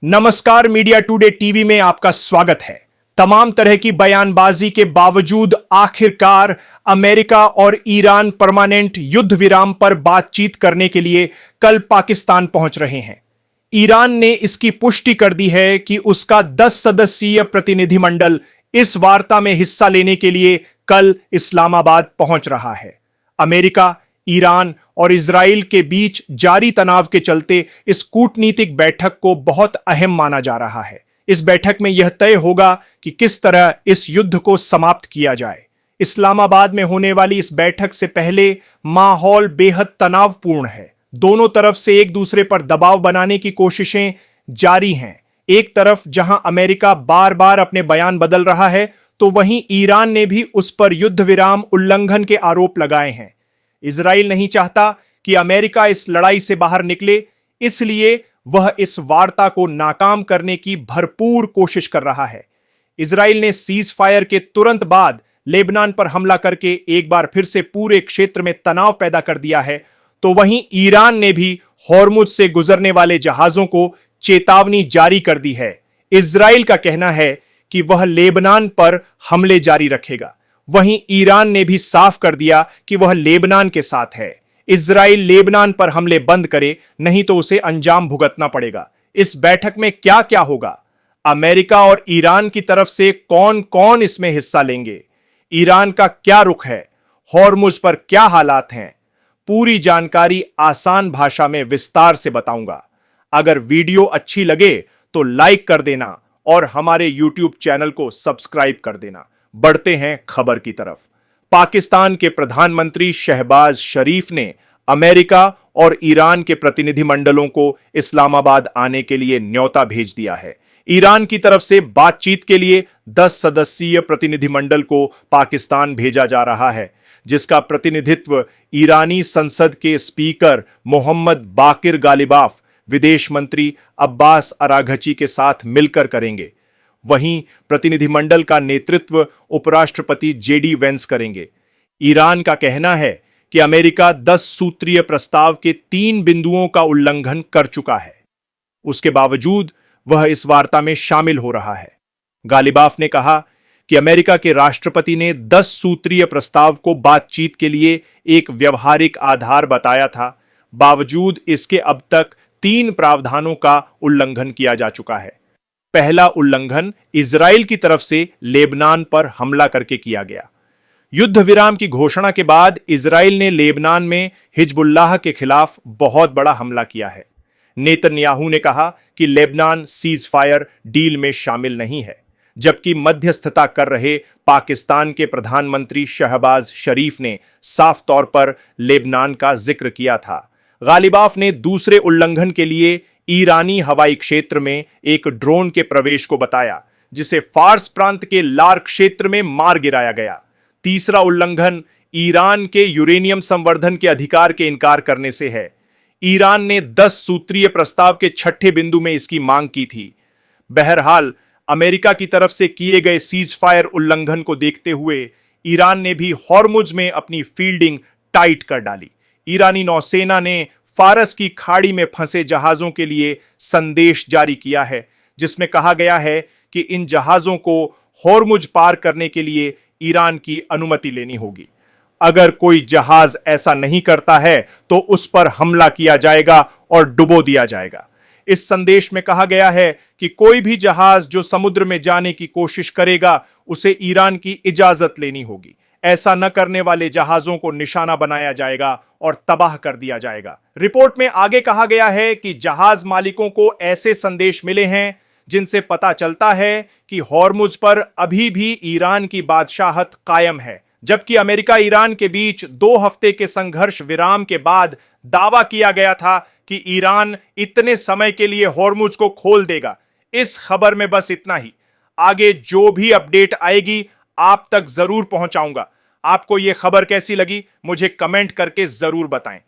नमस्कार, media today TV में आपका स्वागत है। तमाम तरह की बयानबाजी के बावजूद आखिरकार अमेरिका और ईरान परमानेंट युद्ध विराम पर बातचीत करने के लिए कल पाकिस्तान पहुंच रहे हैं। ईरान ने इसकी पुष्टि कर दी है कि उसका 10 सदस्यीय प्रतिनिधिमंडल इस वार्ता में हिस्सा लेने के लिए कल इस्लामाबाद पहुंच रहा है। अमेरिका, ईरान और इजराइल के बीच जारी तनाव के चलते इस कूटनीतिक बैठक को बहुत अहम माना जा रहा है। इस बैठक में यह तय होगा कि किस तरह इस युद्ध को समाप्त किया जाए। इस्लामाबाद में होने वाली इस बैठक से पहले माहौल बेहद तनावपूर्ण है। दोनों तरफ से एक दूसरे पर दबाव बनाने की कोशिशें जारी हैं। एक तरफ जहां अमेरिका बार बार अपने बयान बदल रहा है, तो वहीं ईरान ने भी उस पर युद्ध विराम उल्लंघन के आरोप लगाए हैं। इजराइल नहीं चाहता कि अमेरिका इस लड़ाई से बाहर निकले, इसलिए वह इस वार्ता को नाकाम करने की भरपूर कोशिश कर रहा है। इजराइल ने सीज फायर के तुरंत बाद लेबनान पर हमला करके एक बार फिर से पूरे क्षेत्र में तनाव पैदा कर दिया है, तो वहीं ईरान ने भी हॉर्मुज से गुजरने वाले जहाजों को चेतावनी जारी कर दी है। इजराइल का कहना है कि वह लेबनान पर हमले जारी रखेगा। वहीं ईरान ने भी साफ कर दिया कि वह लेबनान के साथ है। इजराइल लेबनान पर हमले बंद करे, नहीं तो उसे अंजाम भुगतना पड़ेगा। इस बैठक में क्या क्या होगा? अमेरिका और ईरान की तरफ से कौन कौन इसमें हिस्सा लेंगे? ईरान का क्या रुख है? हॉर्मुज पर क्या हालात हैं? पूरी जानकारी आसान भाषा में विस्तार से बताऊंगा। अगर वीडियो अच्छी लगे तो लाइक कर देना और हमारे YouTube चैनल को सब्सक्राइब कर देना। बढ़ते हैं खबर की तरफ। पाकिस्तान के प्रधानमंत्री शहबाज शरीफ ने अमेरिका और ईरान के प्रतिनिधिमंडलों को इस्लामाबाद आने के लिए न्योता भेज दिया है। ईरान की तरफ से बातचीत के लिए 10 सदस्यीय प्रतिनिधिमंडल को पाकिस्तान भेजा जा रहा है, जिसका प्रतिनिधित्व ईरानी संसद के स्पीकर मोहम्मद बाकिर गालिबाफ, विदेश मंत्री अब्बास अराघची के साथ मिलकर करेंगे। वहीं प्रतिनिधिमंडल का नेतृत्व उपराष्ट्रपति जेडी वेंस करेंगे। ईरान का कहना है कि अमेरिका 10 सूत्रीय प्रस्ताव के 3 बिंदुओं का उल्लंघन कर चुका है। उसके बावजूद वह इस वार्ता में शामिल हो रहा है। गालिबाफ ने कहा कि अमेरिका के राष्ट्रपति ने 10 सूत्रीय प्रस्ताव को बातचीत के लिए एक व्यवहारिक आधार बताया था। बावजूद इसके अब तक 3 प्रावधानों का उल्लंघन किया जा चुका है। पहला उल्लंघन इजराइल की तरफ से लेबनान पर हमला करके किया गया। युद्ध विराम की घोषणा के बाद इजराइल ने लेबनान में हिजबुल्लाह के खिलाफ बहुत बड़ा हमला किया है। नेतन्याहू ने कहा कि लेबनान सीज फायर डील में शामिल नहीं है, जबकि मध्यस्थता कर रहे पाकिस्तान के प्रधानमंत्री शहबाज शरीफ ने साफ तौर पर लेबनान का जिक्र किया था। गालिबाफ ने दूसरे उल्लंघन के लिए ईरानी हवाई क्षेत्र में एक ड्रोन के प्रवेश को बताया, जिसे फार्स प्रांत के लार क्षेत्र में मार गिराया गया। तीसरा उल्लंघन ईरान के यूरेनियम संवर्धन के अधिकार के इनकार करने से है। ईरान ने 10 सूत्रीय प्रस्ताव के 6ठे बिंदु में इसकी मांग की थी। बहरहाल, अमेरिका की तरफ से किए गए सीज फायर उल्लंघन को देखते हुए ईरान ने भी हॉर्मुज में अपनी फील्डिंग टाइट कर डाली। ईरानी नौसेना ने फारस की खाड़ी में फंसे जहाजों के लिए संदेश जारी किया है, जिसमें कहा गया है कि इन जहाजों को हॉर्मुज पार करने के लिए ईरान की अनुमति लेनी होगी। अगर कोई जहाज ऐसा नहीं करता है तो उस पर हमला किया जाएगा और डुबो दिया जाएगा। इस संदेश में कहा गया है कि कोई भी जहाज जो समुद्र में जाने की कोशिश करेगा, उसे ईरान की इजाजत लेनी होगी। ऐसा न करने वाले जहाजों को निशाना बनाया जाएगा और तबाह कर दिया जाएगा। रिपोर्ट में आगे कहा गया है कि जहाज मालिकों को ऐसे संदेश मिले हैं जिनसे पता चलता है कि हॉर्मुज पर अभी भी ईरान की बादशाहत कायम है, जबकि अमेरिका ईरान के बीच 2 हफ्ते के संघर्ष विराम के बाद दावा किया गया था कि ईरान इतने समय के लिए हॉर्मुज को खोल देगा। इस खबर में बस इतना ही। आगे जो भी अपडेट आएगी आप तक जरूर पहुंचाऊंगा। आपको यह खबर कैसी लगी मुझे कमेंट करके जरूर बताएं।